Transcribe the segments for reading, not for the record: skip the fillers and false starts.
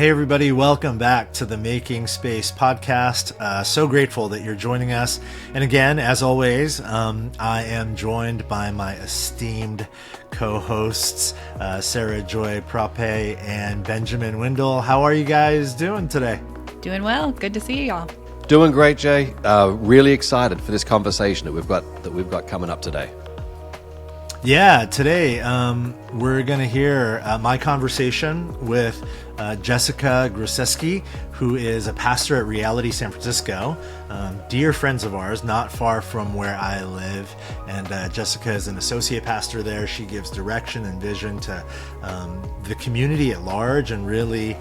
Hey everybody, welcome back to the Making Space podcast. So grateful that you're joining us. And again, as always, I am joined by my esteemed co-hosts, Sarah Joy Prope and Benjamin Windle. How are you guys doing today? Doing well. Good to see y'all. Doing great, Jay. Really excited for this conversation that we've got coming up today. Yeah, today we're going to hear my conversation with Jessica Gracewski, who is a pastor at Reality San Francisco. Dear friends of ours, not far from where I live. And Jessica is an associate pastor there. She gives direction and vision to the community at large and really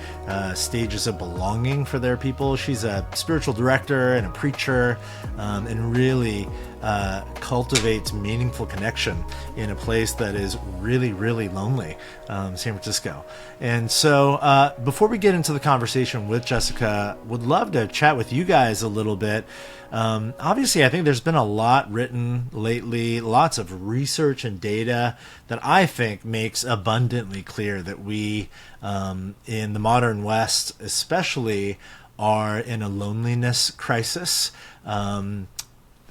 stages of belonging for their people. She's a spiritual director and a preacher and really cultivates meaningful connection in a place that is really, really lonely, San Francisco. And so before we get into the conversation with Jessica, would love to chat with you guys a little bit. Obviously, I think there's been a lot written lately, lots of research and data that I think makes abundantly clear that we, in the modern West especially, are in a loneliness crisis.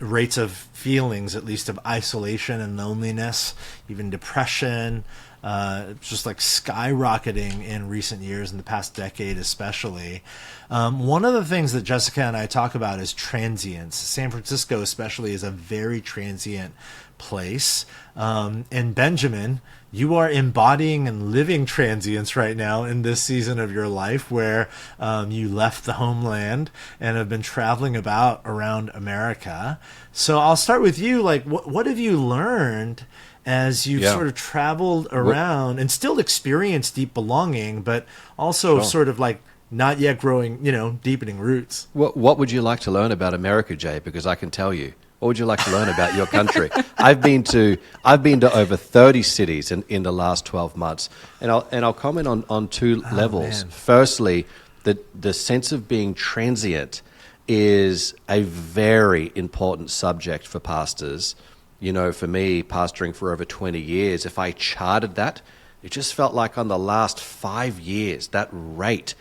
Rates of feelings, at least of isolation and loneliness, even depression, just like skyrocketing in recent years, in the past decade especially. One of the things that Jessica and I talk about is transience. San Francisco especially is a very transient place. And Benjamin, you are embodying and living transience right now in this season of your life where you left the homeland and have been traveling about around America. So I'll start with you. Like, what have you learned as you've sort of traveled around and still experienced deep belonging, but also sort of like not yet growing, deepening roots? What would you like to learn about America, Jay? Because I can tell you. What would you like to learn about your country? I've been to over 30 cities in the last 12 months, and I'll comment on two levels. Man. Firstly, the sense of being transient is a very important subject for pastors. For me, pastoring for over 20 years, if I charted that, it just felt like on the last 5 years, that rate,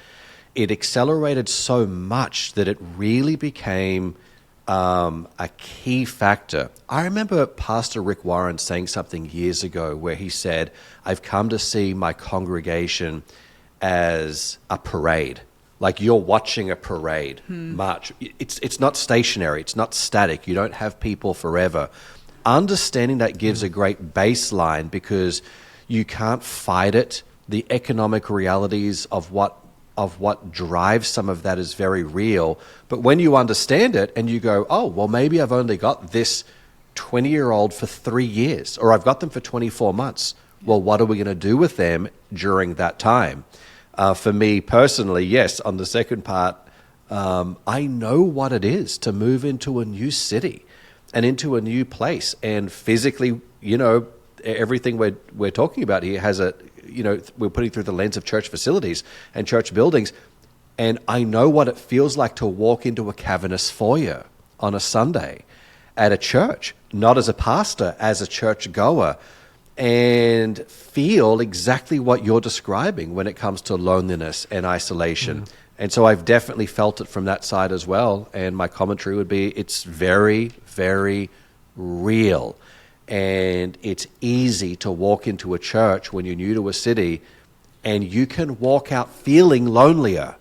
it accelerated so much that it really became a key factor. I remember Pastor Rick Warren saying something years ago where he said, "I've come to see my congregation as a parade." Like you're watching a parade march. It's not stationary. It's not static. You don't have people forever. Understanding that gives a great baseline because you can't fight it. The economic realities of what drives some of that is very real. But when you understand it and you go, oh, well, maybe I've only got this 20-year-old for 3 years, or I've got them for 24 months. Well, what are we going to do with them during that time? For me personally, yes, on the second part, I know what it is to move into a new city and into a new place. And physically, everything we're talking about here has we're putting through the lens of church facilities and church buildings. And I know what it feels like to walk into a cavernous foyer on a Sunday at a church, not as a pastor, as a church goer, and feel exactly what you're describing when it comes to loneliness and isolation. And so I've definitely felt it from that side as well. And my commentary would be it's very, very real. And it's easy to walk into a church when you're new to a city and you can walk out feeling lonelier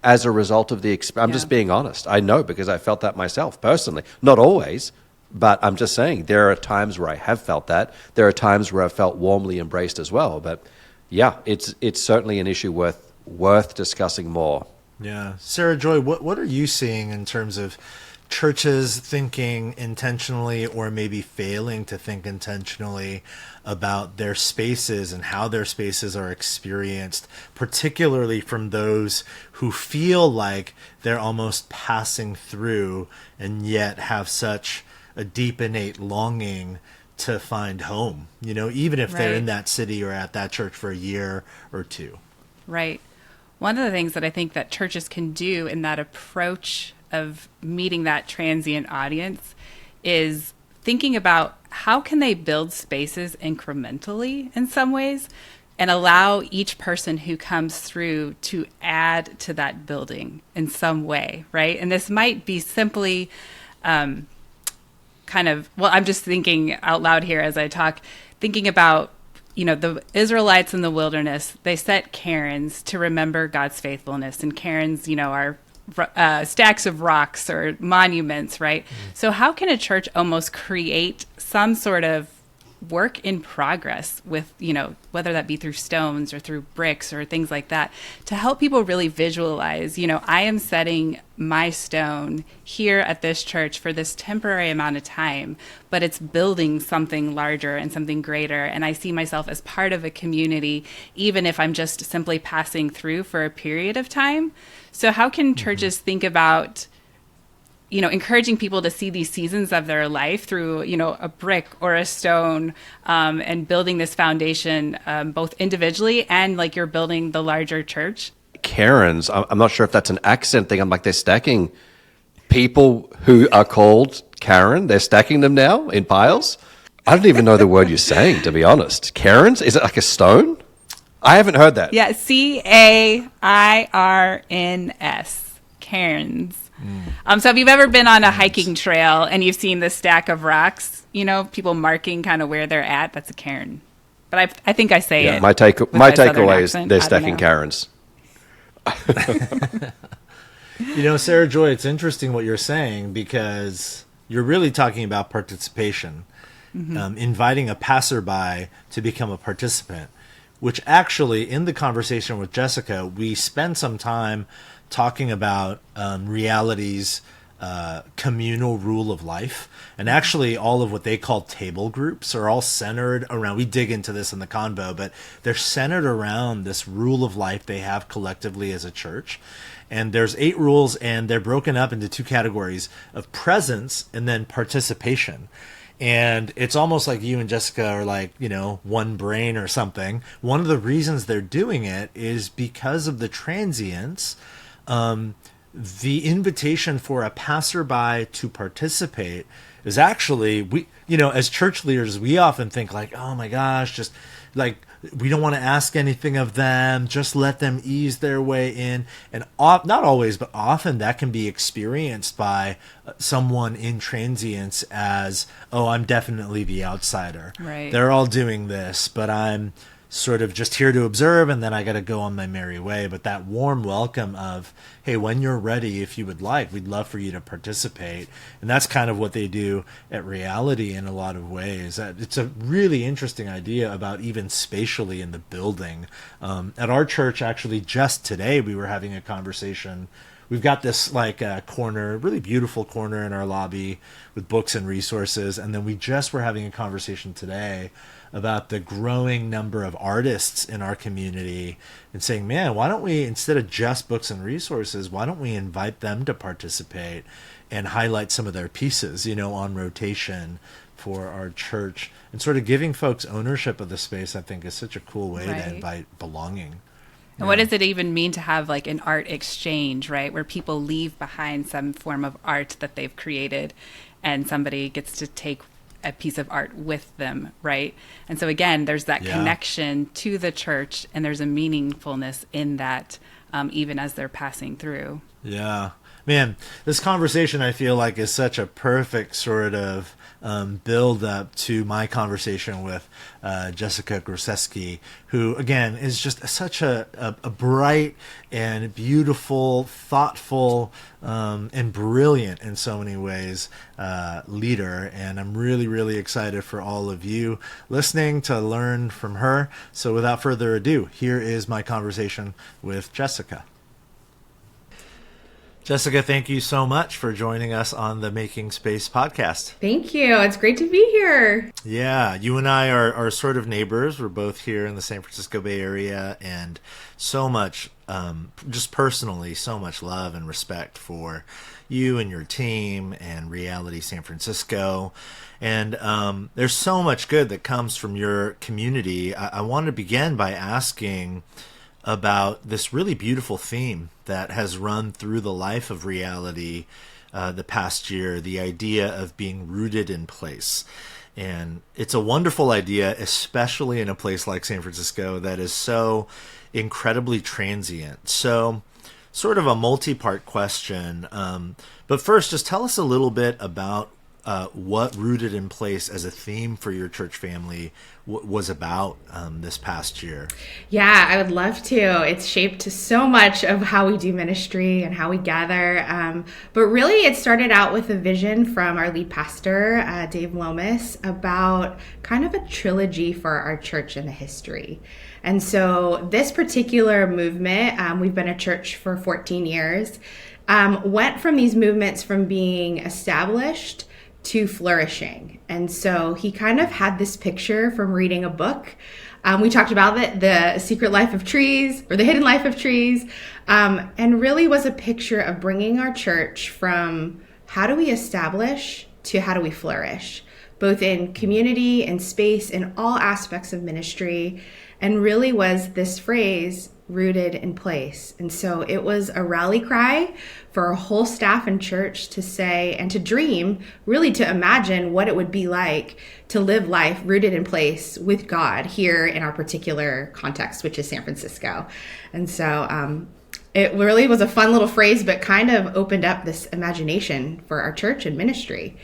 as a result of the experience. I'm just being honest. I know because I felt that myself personally. Not always, but I'm just saying there are times where I have felt that. There are times where I felt warmly embraced as well. But yeah, it's certainly an issue worth discussing more. Yeah. Sarah Joy, what are you seeing in terms of churches thinking intentionally or maybe failing to think intentionally about their spaces and how their spaces are experienced, particularly from those who feel like they're almost passing through and yet have such a deep innate longing to find home, even if they're in that city or at that church for a year or two. Right. One of the things that I think that churches can do in that approach of meeting that transient audience is thinking about how can they build spaces incrementally in some ways and allow each person who comes through to add to that building in some way, right? And this might be simply I'm just thinking out loud here as I talk, thinking about, the Israelites in the wilderness. They set cairns to remember God's faithfulness, and cairns, are stacks of rocks or monuments, right? So how can a church almost create some sort of work in progress with, whether that be through stones or through bricks or things like that, to help people really visualize, I am setting my stone here at this church for this temporary amount of time, but it's building something larger and something greater. And I see myself as part of a community, even if I'm just simply passing through for a period of time. So how can churches think about encouraging people to see these seasons of their life through, a brick or a stone, and building this foundation, both individually and like you're building the larger church? Karens, I'm not sure if that's an accent thing. I'm like, they're stacking people who are called Karen. They're stacking them now in piles. I don't even know the word you're saying, to be honest. Karens? Is it like a stone? I haven't heard that. Yeah, Cairns. Cairns. So if you've ever been on a hiking trail and you've seen the stack of rocks, people marking kind of where they're at, that's a cairn. But I think I say it. My takeaway is they're stacking Karens. Sarah Joy, it's interesting what you're saying, because you're really talking about participation, inviting a passerby to become a participant, which actually in the conversation with Jessica, we spend some time talking about reality's communal rule of life. And actually all of what they call table groups are all centered around, we dig into this in the convo, but they're centered around this rule of life they have collectively as a church. And there's 8 rules, and they're broken up into 2 categories of presence and then participation. And it's almost like you and Jessica are like, one brain or something. One of the reasons they're doing it is because of the transience. The invitation for a passerby to participate is actually, we, as church leaders, we often think like, oh my gosh, just like, we don't want to ask anything of them, just let them ease their way in. And not always, but often that can be experienced by someone in transience as, oh, I'm definitely the outsider. Right. They're all doing this, but I'm sort of just here to observe, and then I got to go on my merry way. But that warm welcome of, hey, when you're ready, if you would like, we'd love for you to participate. And that's kind of what they do at Reality in a lot of ways. It's a really interesting idea about even spatially in the building. At our church, actually, just today, we were having a conversation. We've got this corner, really beautiful corner in our lobby with books and resources. And then we just were having a conversation today about the growing number of artists in our community and saying, man, why don't we, instead of just books and resources, why don't we invite them to participate and highlight some of their pieces, on rotation for our church, and sort of giving folks ownership of the space, I think is such a cool way to invite belonging. And what does it even mean to have like an art exchange, right? Where people leave behind some form of art that they've created and somebody gets to take a piece of art with them, right? And so again, there's that connection to the church, and there's a meaningfulness in that, even as they're passing through. Yeah. Man, this conversation I feel like is such a perfect sort of build up to my conversation with Jessica Gracewski, who again is just such a bright and beautiful, thoughtful, and brilliant in so many ways leader. And I'm really, really excited for all of you listening to learn from her. So without further ado, here is my conversation with Jessica. Jessica, thank you so much for joining us on the Making Space podcast. Thank you. It's great to be here. Yeah, you and I are sort of neighbors. We're both here in the San Francisco Bay Area, and so much, just personally, so much love and respect for you and your team and Reality San Francisco. And there's so much good that comes from your community. I want to begin by asking about this really beautiful theme that has run through the life of Reality the past year, the idea of being rooted in place. And it's a wonderful idea, especially in a place like San Francisco that is so incredibly transient. So, sort of a multi-part question. But first, just tell us a little bit about what Rooted in Place as a theme for your church family was about this past year. Yeah, I would love to. It's shaped so much of how we do ministry and how we gather. But really, it started out with a vision from our lead pastor, Dave Lomas, about kind of a trilogy for our church and the history. And so this particular movement, we've been a church for 14 years, went from these movements from being established to flourishing. And so he kind of had this picture from reading a book. We talked about it, The Secret Life of Trees, or The Hidden Life of Trees, and really was a picture of bringing our church from how do we establish to how do we flourish, both in community and space, in all aspects of ministry, and really was this phrase, rooted in place. And so it was a rally cry for our whole staff and church to say and to dream, really to imagine what it would be like to live life rooted in place with God here in our particular context, which is San Francisco. And so it really was a fun little phrase, but kind of opened up this imagination for our church and ministry.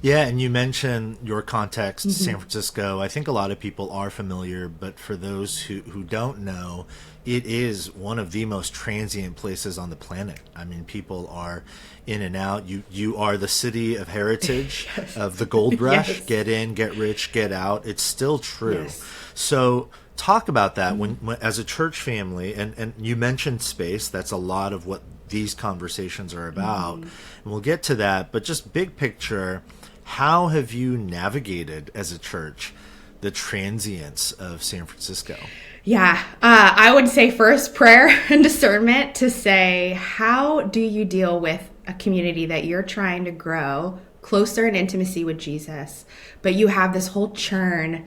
Yeah, and you mentioned your context, San Francisco. I think a lot of people are familiar, but for those who don't know, it is one of the most transient places on the planet. I mean, people are in and out. You are the city of heritage, Yes. of the gold rush. Yes. Get in, get rich, get out. It's still true. Yes. So talk about that when as a church family, and you mentioned space. That's a lot of what these conversations are about. And we'll get to that, but just big picture, how have you navigated as a church the transience of San Francisco? Yeah, I would say first prayer and discernment to say, how do you deal with a community that you're trying to grow closer in intimacy with Jesus, but you have this whole churn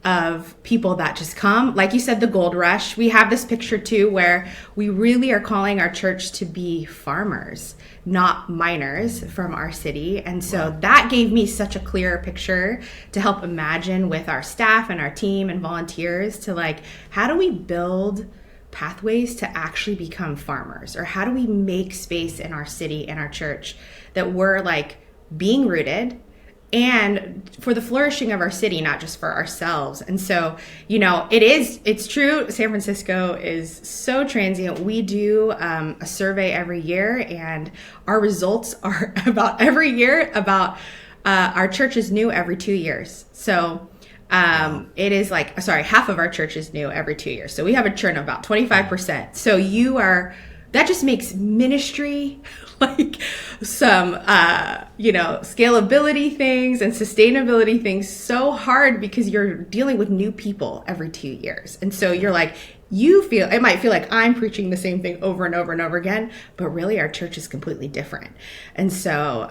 of people that just come, like you said, the gold rush. We have this picture too, where we really are calling our church to be farmers, not miners from our city. And so that gave me such a clearer picture to help imagine with our staff and our team and volunteers to like, how do we build pathways to actually become farmers? Or how do we make space in our city and our church that we're like being rooted and for the flourishing of our city, not just for ourselves. And so, it's true. San Francisco is so transient. We do a survey every year, and our results are about every year about our church is new every 2 years. So it is like, half of our church is new every 2 years. So we have a churn of about 25%. So that just makes ministry like some, scalability things and sustainability things so hard because you're dealing with new people every 2 years. And so you're like, it might feel like I'm preaching the same thing over and over and over again, but really our church is completely different. And so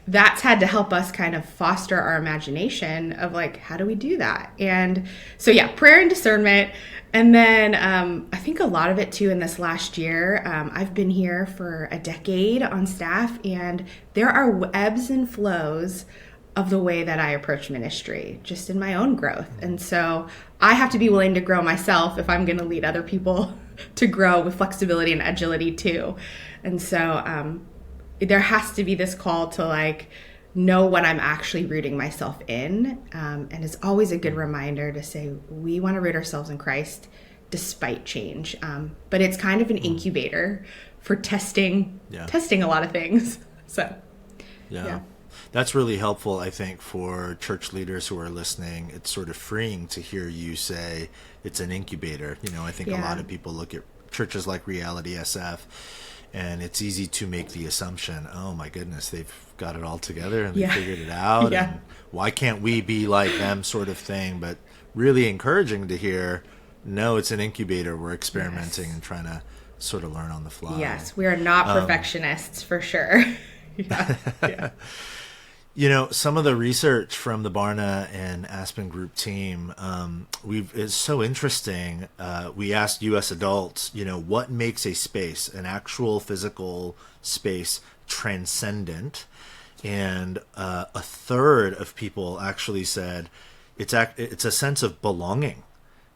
that's had to help us kind of foster our imagination of like, how do we do that? And so, prayer and discernment. And then I think a lot of it too in this last year, I've been here for a decade on staff, and there are ebbs and flows of the way that I approach ministry, just in my own growth. And so I have to be willing to grow myself if I'm going to lead other people to grow with flexibility and agility too. And so there has to be this call to like know what I'm actually rooting myself in. And it's always a good reminder to say, we want to root ourselves in Christ despite change. But it's kind of an incubator for testing a lot of things. So, yeah. That's really helpful, I think, for church leaders who are listening. It's sort of freeing to hear you say it's an incubator. I think a lot of people look at churches like Reality SF, and it's easy to make the assumption, oh my goodness, they've got it all together and they figured it out. And why can't we be like them, sort of thing? But really encouraging to hear, no, it's an incubator. We're experimenting and trying to sort of learn on the fly. Yes, we are not perfectionists for sure. Some of the research from the Barna and Aspen Group team, is so interesting. We asked U.S. adults, what makes a space, an actual physical space, transcendent? and a third of people actually said it's a sense of belonging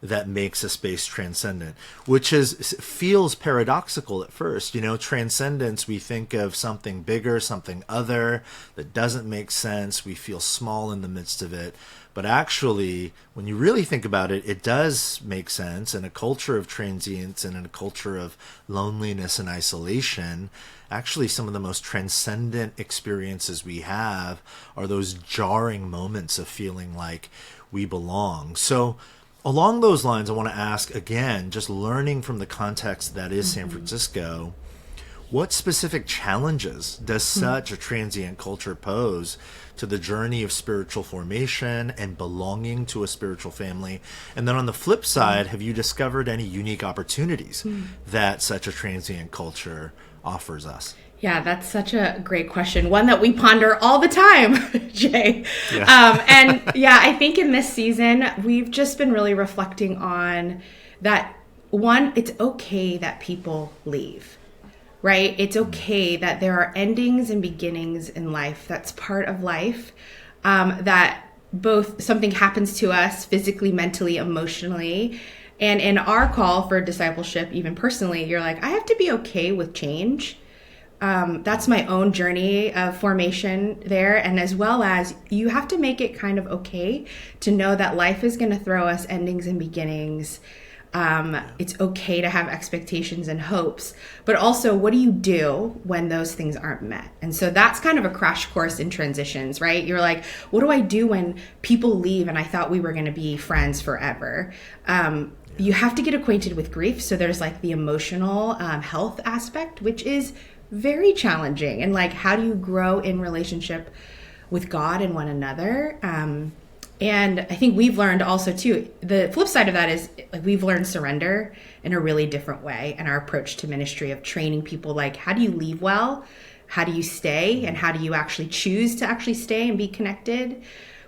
that makes a space transcendent, which feels paradoxical at first. Transcendence, we think of something bigger, something other that doesn't make sense. We feel small in the midst of it. But actually, when you really think about it, it does make sense. In a culture of transience and in a culture of loneliness and isolation, actually some of the most transcendent experiences we have are those jarring moments of feeling like we belong. So along those lines, I want to ask again, just learning from the context that is San Francisco, what specific challenges does such a transient culture pose to the journey of spiritual formation and belonging to a spiritual family? And then on the flip side, have you discovered any unique opportunities that such a transient culture offers us? Yeah, that's such a great question. One that we ponder all the time, Jay. Yeah. And yeah, I think in this season, we've just been really reflecting on that. One, it's okay that people leave, right? It's okay that there are endings and beginnings in life. That's part of life. That both something happens to us physically, mentally, emotionally. And in our call for discipleship, even personally, you're like, I have to be okay with change. That's my own journey of formation there. And as well as you have to make it kind of okay to know that life is going to throw us endings and beginnings. It's okay to have expectations and hopes, but also what do you do when those things aren't met? And so that's kind of a crash course in transitions, right? You're like, what do I do when people leave and I thought we were going to be friends forever? You have to get acquainted with grief. So there's like the emotional health aspect, which is very challenging. And like, how do you grow in relationship with God and one another? And I think we've learned also too, the flip side of that is like we've learned surrender in a really different way. And our approach to ministry of training people, like, how do you leave well? How do you stay? And how do you actually choose to actually stay and be connected?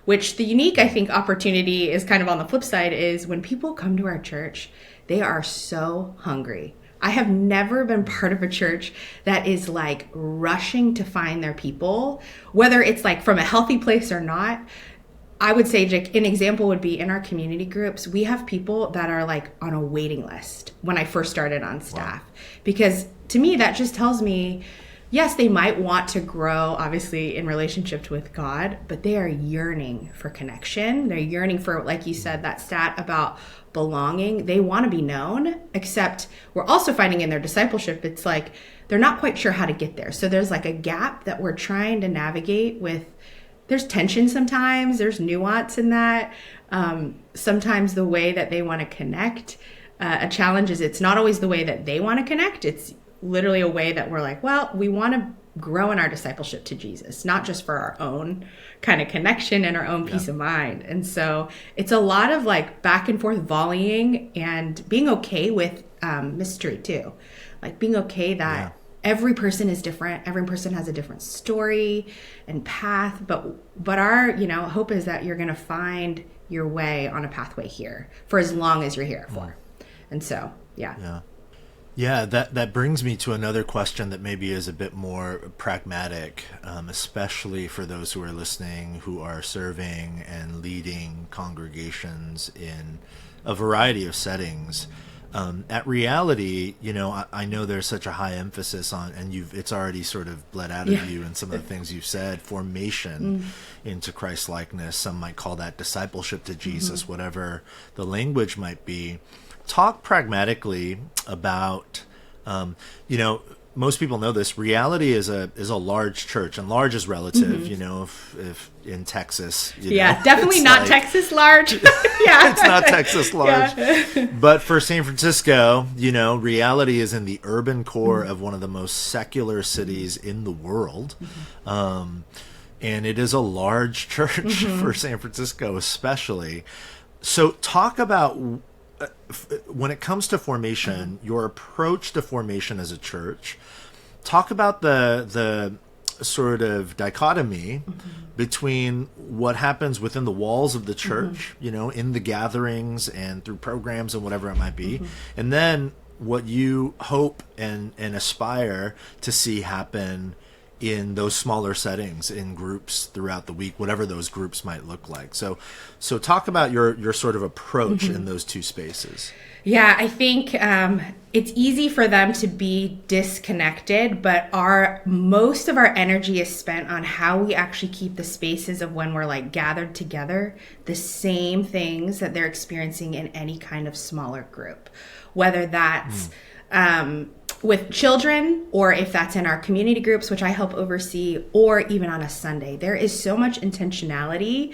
Which the unique, I think, opportunity is kind of on the flip side is when people come to our church, they are so hungry. I have never been part of a church that is like rushing to find their people, whether it's like from a healthy place or not. I would say, Jake, an example would be in our community groups, we have people that are like on a waiting list when I first started on staff. Wow. Because to me, that just tells me, yes, they might want to grow, obviously, in relationship with God, but they are yearning for connection. They're yearning for, like you said, that stat about belonging. They want to be known, except we're also finding in their discipleship, it's like they're not quite sure how to get there. So there's like a gap that we're trying to navigate with. There's tension sometimes, there's nuance in that. Sometimes the way that they want to connect, a challenge is it's not always the way that they want to connect. It's literally a way that we're like, well, we want to grow in our discipleship to Jesus, not just for our own kind of connection and our own peace of mind. And so it's a lot of like back and forth volleying and being okay with mystery too. Like being okay that every person is different. Every person has a different story and path. But our, hope is that you're going to find your way on a pathway here for as long as you're here for. And so, Yeah, that brings me to another question that maybe is a bit more pragmatic, especially for those who are listening, who are serving and leading congregations in a variety of settings. At Reality, I know there's such a high emphasis on, and it's already sort of bled out of you and some of the things you've said, formation into Christ-likeness. Some might call that discipleship to Jesus, whatever the language might be. Talk pragmatically about, most people know this. Reality is a large church, and large is relative. If in Texas, definitely not like, Texas large. It's not Texas large. But for San Francisco, Reality is in the urban core of one of the most secular cities in the world, and it is a large church for San Francisco, especially. So, talk about. When it comes to formation, your approach to formation as a church, talk about the sort of dichotomy between what happens within the walls of the church, in the gatherings and through programs and whatever it might be, and then what you hope and aspire to see happen in those smaller settings, in groups throughout the week, whatever those groups might look like. So talk about your sort of approach in those two spaces. Yeah, I think it's easy for them to be disconnected, but most of our energy is spent on how we actually keep the spaces of when we're like gathered together, the same things that they're experiencing in any kind of smaller group, whether that's with children, or if that's in our community groups, which I help oversee, or even on a Sunday. There is so much intentionality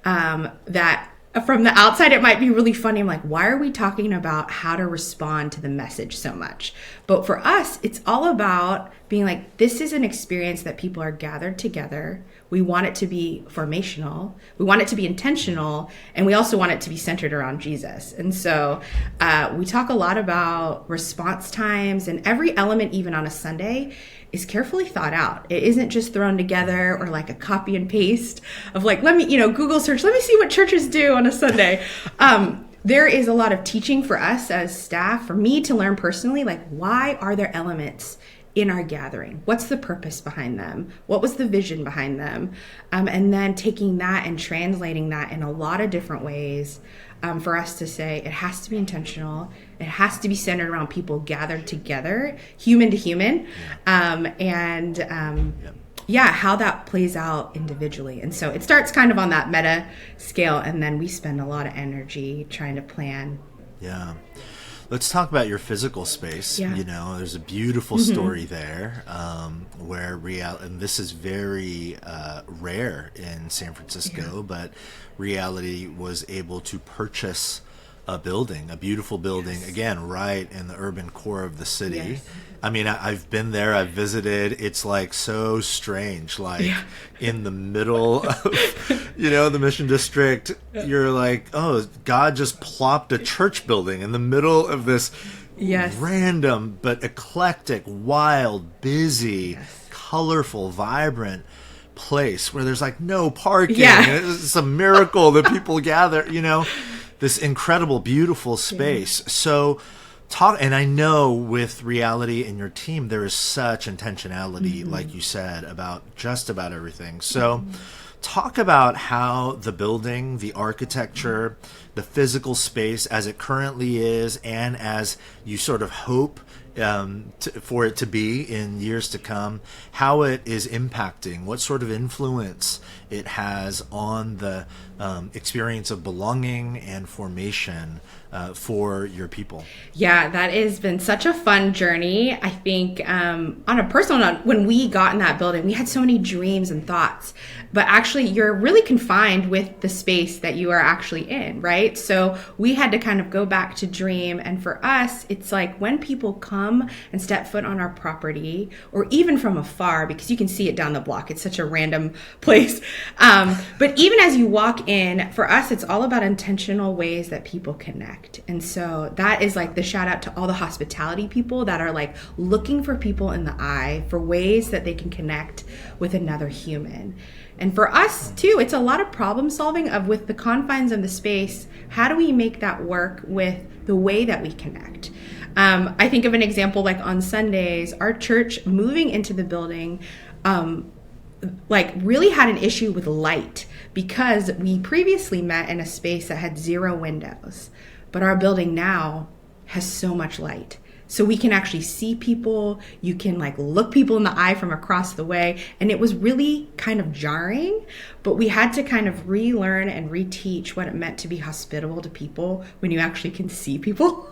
that from the outside, it might be really funny. I'm like, why are we talking about how to respond to the message so much? But for us, it's all about being like, this is an experience that people are gathered together. We want it to be formational. We want it to be intentional. And we also want it to be centered around Jesus. And so we talk a lot about response times, and every element, even on a Sunday, is carefully thought out. It isn't just thrown together or like a copy and paste of like, let me, Google search, let me see what churches do on a Sunday. There is a lot of teaching for us as staff, for me to learn personally, like, why are there elements in our gathering? What's the purpose behind them? What was the vision behind them? And then taking that and translating that in a lot of different ways for us to say it has to be intentional. It has to be centered around people gathered together, human to human, how that plays out individually. And so it starts kind of on that meta scale, and then we spend a lot of energy trying to plan. Yeah. Let's talk about your physical space. Yeah. There's a beautiful story there where and this is very rare in San Francisco, but Reality was able to purchase a beautiful building, again, right in the urban core of the city. Yes. I mean, I've been there, I've visited. It's like so strange, like in the middle of, the Mission District. You're like, oh, God just plopped a church building in the middle of this random but eclectic, wild, busy, colorful, vibrant place where there's like no parking. It's a miracle that people gather, this incredible, beautiful space. So and I know with Reality and your team, there is such intentionality, like you said, about just about everything. So talk about how the building, the architecture, the physical space as it currently is, and as you sort of hope for it to be in years to come, how it is impacting, what sort of influence it has on the experience of belonging and formation for your people. Yeah, that has been such a fun journey. I think on a personal note, when we got in that building, we had so many dreams and thoughts, but actually you're really confined with the space that you are actually in, right? So we had to kind of go back to dream. And for us, it's like when people come and step foot on our property, or even from afar, because you can see it down the block, it's such a random place. But even as you walk in, for us, it's all about intentional ways that people connect. And so that is like the shout out to all the hospitality people that are like looking for people in the eye, for ways that they can connect with another human. And for us too, it's a lot of problem solving of, with the confines of the space, how do we make that work with the way that we connect? I think of an example like on Sundays, our church moving into the building, really had an issue with light, because we previously met in a space that had 0 windows, but our building now has so much light. So we can actually see people, you can like look people in the eye from across the way. And it was really kind of jarring, but we had to kind of relearn and reteach what it meant to be hospitable to people when you actually can see people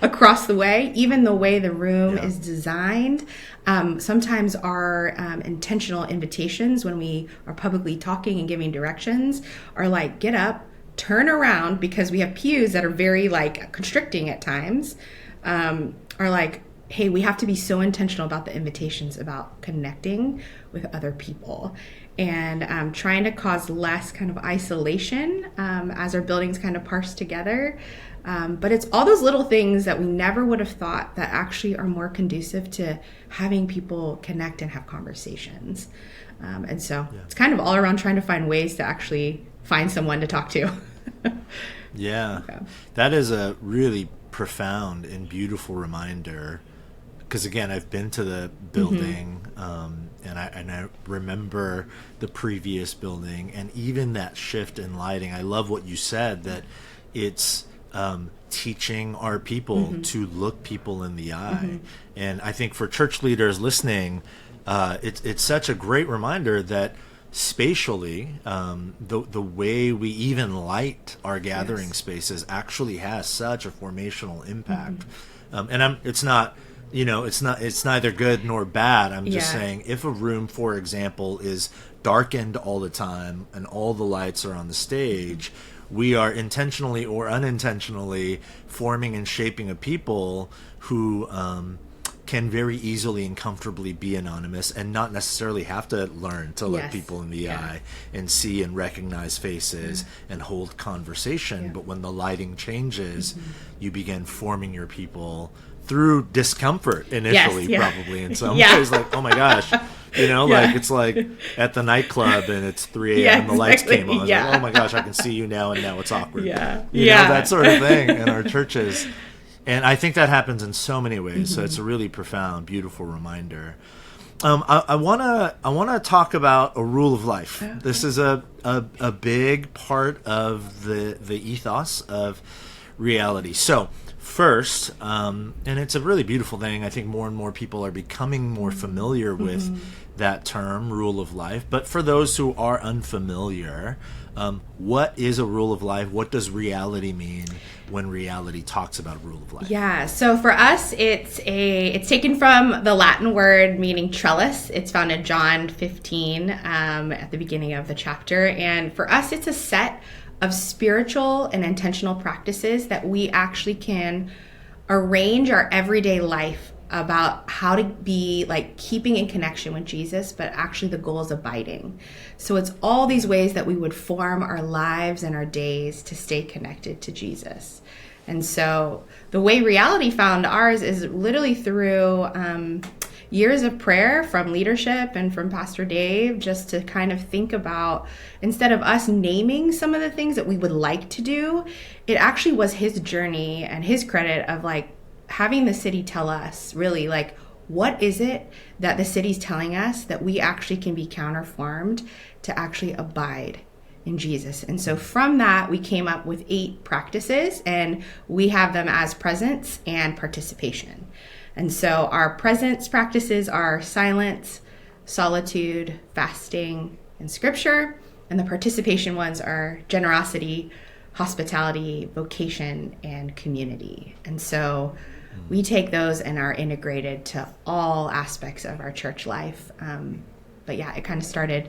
across the way. Even the way the room is designed. Sometimes our intentional invitations when we are publicly talking and giving directions are like, get up, turn around, because we have pews that are very like constricting at times. Are like, hey, we have to be so intentional about the invitations, about connecting with other people, and trying to cause less kind of isolation as our buildings kind of parse together. But it's all those little things that we never would have thought that actually are more conducive to having people connect and have conversations. And so it's kind of all around trying to find ways to actually find someone to talk to. That is a really profound and beautiful reminder because again, I've been to the building, and I remember the previous building, and even that shift in lighting. I love what you said, that it's teaching our people to look people in the eye. And I think for church leaders listening, it's such a great reminder that spatially, the way we even light our gathering spaces actually has such a formational impact. And it's not, it's neither good nor bad. I'm just saying, if a room, for example, is darkened all the time and all the lights are on the stage, we are intentionally or unintentionally forming and shaping a people who can very easily and comfortably be anonymous and not necessarily have to learn to look people in the eye and see and recognize faces and hold conversation. But when the lighting changes, you begin forming your people through discomfort initially, probably in some ways, like, oh my gosh, like it's like at the nightclub and it's 3 a.m. and the lights came on. Like, oh my gosh, I can see you now, and now it's awkward. That sort of thing in our churches. And I think that happens in so many ways. So it's a really profound, beautiful reminder. I wanna talk about a rule of life. This is a big part of the ethos of reality. So first, and it's a really beautiful thing. I think more and more people are becoming more familiar with that term, rule of life. But for those who are unfamiliar, what is a rule of life? What does reality mean when reality talks about a rule of life? Yeah, so for us, it's taken from the Latin word meaning trellis. It's found in John 15 at the beginning of the chapter. And for us, it's a set of spiritual and intentional practices that we actually can arrange our everyday life about how to be like keeping in connection with Jesus, but actually the goal is abiding. So it's all these ways that we would form our lives and our days to stay connected to Jesus. And so the way reality found ours is literally through years of prayer from leadership and from Pastor Dave, just to kind of think about, instead of us naming some of the things that we would like to do, it actually was his journey and his credit of like having the city tell us really like, what is it that the city's telling us that we actually can be counterformed to actually abide in Jesus. And so from that, we came up with 8 practices, and we have them as presence and participation. And so our presence practices are silence, solitude, fasting, and scripture. And the participation ones are generosity, hospitality, vocation, and community. And so we take those and are integrated to all aspects of our church life. But yeah, it kind of started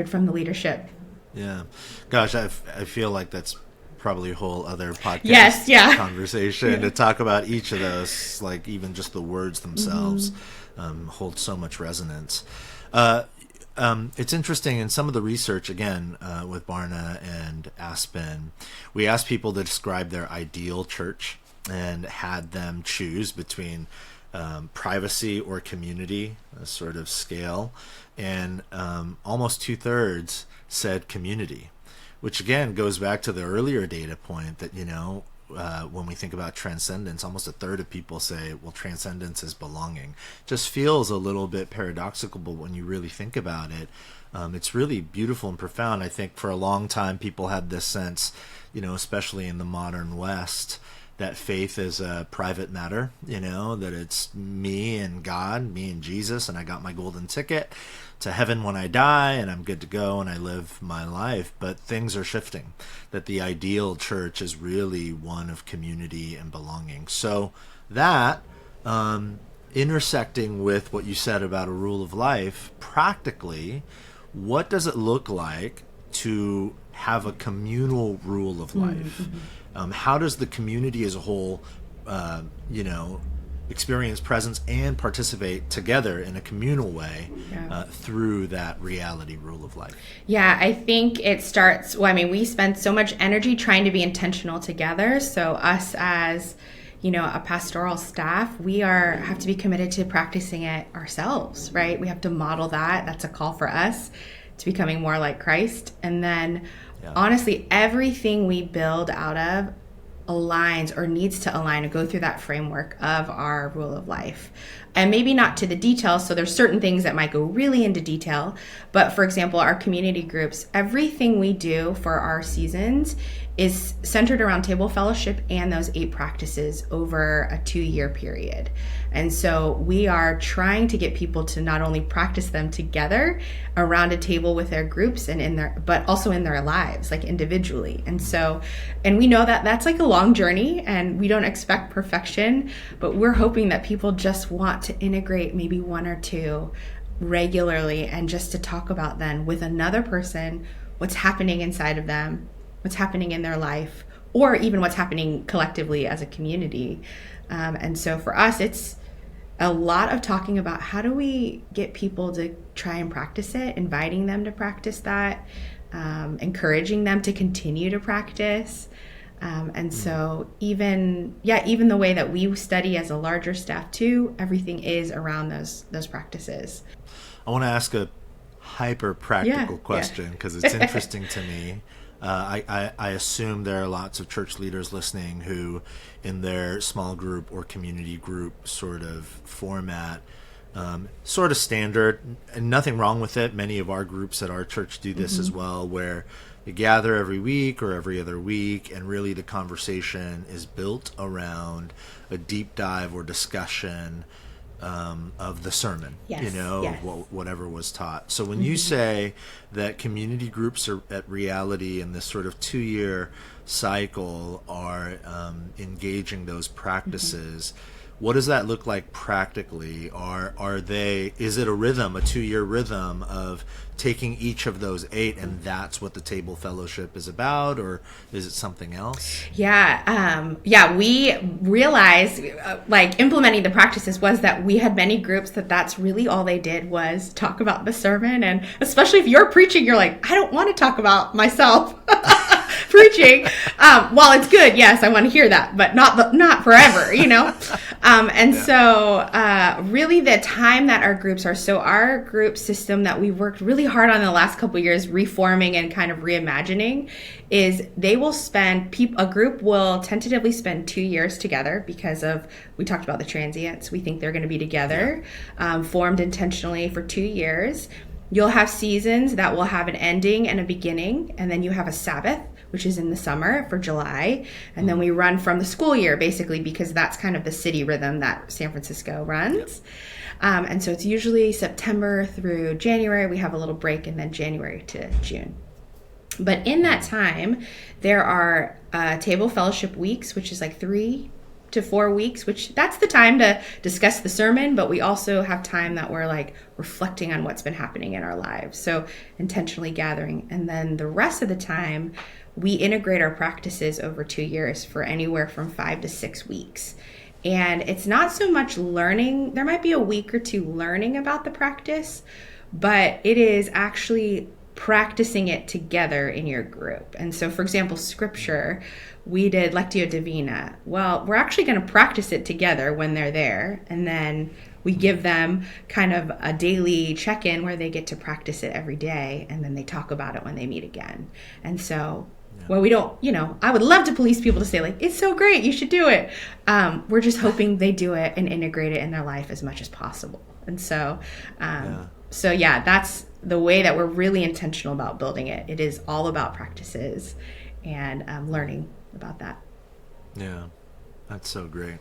from the leadership. Yeah. Gosh, I feel like that's probably a whole other podcast conversation to talk about each of those, like even just the words themselves hold so much resonance. It's interesting in some of the research, again, with Barna and Aspen, we asked people to describe their ideal church and had them choose between privacy or community, a sort of scale. And almost 2/3 said community, which again goes back to the earlier data point that, when we think about transcendence, almost 1/3 of people say, well, transcendence is belonging. Just feels a little bit paradoxical, but when you really think about it, it's really beautiful and profound. I think for a long time, people had this sense, especially in the modern West, that faith is a private matter, that it's me and God, me and Jesus, and I got my golden ticket to heaven when I die, and I'm good to go, and I live my life. But things are shifting, that the ideal church is really one of community and belonging. So that, intersecting with what you said about a rule of life, practically, what does it look like to have a communal rule of life? How does the community as a whole, experience presence and participate together in a communal way through that reality rule of life? Yeah, I think it starts, we spend so much energy trying to be intentional together. So us as, a pastoral staff, we have to be committed to practicing it ourselves, right? We have to model that. That's a call for us to becoming more like Christ. And then honestly, everything we build out of aligns or needs to align and go through that framework of our rule of life. And maybe not to the details, so there's certain things that might go really into detail. But for example, our community groups, everything we do for our seasons is centered around table fellowship and those 8 practices over a 2-year period. And so we are trying to get people to not only practice them together around a table with their groups and but also in their lives, like individually. And so, and we know that that's like a long journey and we don't expect perfection, but we're hoping that people just want to integrate maybe 1 or 2 regularly, and just to talk about then with another person what's happening inside of them, what's happening in their life, or even what's happening collectively as a community. And so for us, it's a lot of talking about how do we get people to try and practice it, inviting them to practice that, encouraging them to continue to practice. And so even the way that we study as a larger staff too, everything is around those practices. I want to ask a hyper practical question because it's interesting to me. I assume there are lots of church leaders listening who, in their small group or community group sort of format, sort of standard, and nothing wrong with it. Many of our groups at our church do this as well, where you gather every week or every other week, and really the conversation is built around a deep dive or discussion of the sermon, whatever was taught. So when you say that community groups are at Reality in this sort of 2-year cycle are engaging those practices, what does that look like practically? Is it a rhythm, a 2-year rhythm of taking each of those 8 and that's what the table fellowship is about, or is it something else? We realized like implementing the practices was that we had many groups that's really all they did was talk about the sermon. And especially if you're preaching, you're like, I don't want to talk about myself preaching. While it's good, yes, I want to hear that, but not forever, So really the time that our groups are, so our group system that we worked really hard on the last couple of years reforming and kind of reimagining is they will spend, a group will tentatively spend 2 years together because we talked about the transients. We think they're going to be together, formed intentionally for 2 years. You'll have seasons that will have an ending and a beginning, and then you have a Sabbath, which is in the summer for July. And then we run from the school year, basically, because that's kind of the city rhythm that San Francisco runs. And so it's usually September through January. We have a little break, and then January to June. But in that time, there are table fellowship weeks, which is like 3 to 4 weeks, which that's the time to discuss the sermon, but we also have time that we're like reflecting on what's been happening in our lives. So intentionally gathering. And then the rest of the time, we integrate our practices over 2 years for anywhere from 5 to 6 weeks. And it's not so much learning. There might be a week or 2 learning about the practice, but it is actually practicing it together in your group. And so, for example, scripture, we did Lectio Divina. Well, we're actually going to practice it together when they're there. And then we give them kind of a daily check-in where they get to practice it every day. And then they talk about it when they meet again. And so, well, we don't, I would love to police people to say like, it's so great, you should do it. We're just hoping they do it and integrate it in their life as much as possible. And so, that's the way that we're really intentional about building it. It is all about practices and learning about that. Yeah, that's so great.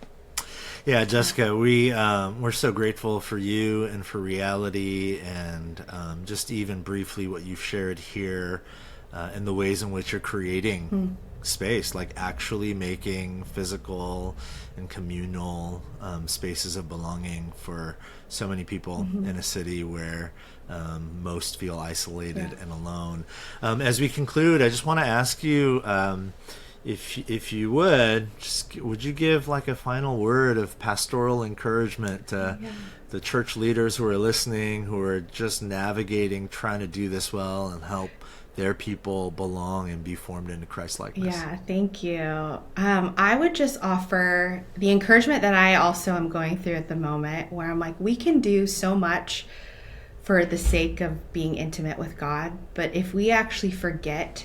Yeah, Jessica, we're so grateful for you and for Reality, and just even briefly what you've shared here and the ways in which you're creating space, like actually making physical and communal spaces of belonging for so many people in a city where most feel isolated and alone. As we conclude, I just want to ask you, if you would you give like a final word of pastoral encouragement to the church leaders who are listening, who are just navigating, trying to do this well and help their people belong and be formed into Christ-likeness? Yeah, thank you. I would just offer the encouragement that I also am going through at the moment, where I'm like, we can do so much for the sake of being intimate with God, but if we actually forget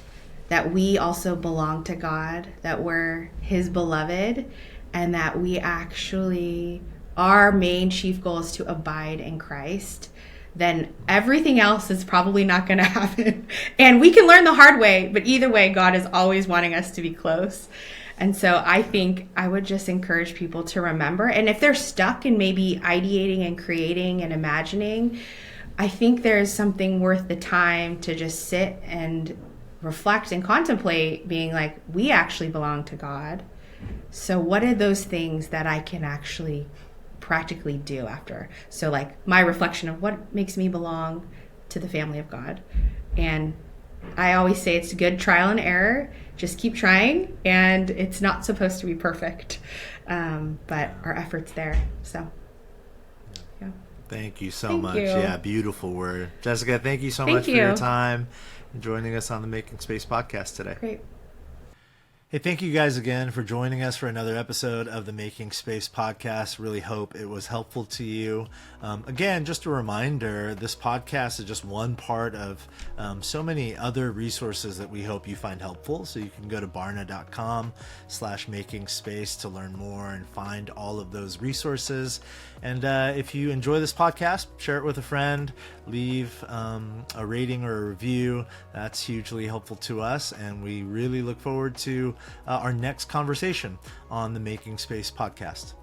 that we also belong to God, that we're His beloved, and that we actually, our main chief goal is to abide in Christ, then everything else is probably not going to happen. And we can learn the hard way, but either way, God is always wanting us to be close. And so I think I would just encourage people to remember. And if they're stuck in maybe ideating and creating and imagining, I think there's something worth the time to just sit and reflect and contemplate, being like, we actually belong to God. So what are those things that I can actually practically do after? So like my reflection of what makes me belong to the family of God. And I always say it's good trial and error. Just keep trying, and it's not supposed to be perfect, but our effort's there. So, yeah. Thank you so Thank much. you. Yeah, beautiful word. Jessica, thank you so Thank much for you. your time and joining us on the Making Space podcast today. Great. Hey, thank you guys again for joining us for another episode of the Making Space podcast. Really hope it was helpful to you. Again, just a reminder, this podcast is just one part of so many other resources that we hope you find helpful. So you can go to barna.com/making space to learn more and find all of those resources. And if you enjoy this podcast, share it with a friend, leave a rating or a review. That's hugely helpful to us. And we really look forward to our next conversation on the Making Space podcast.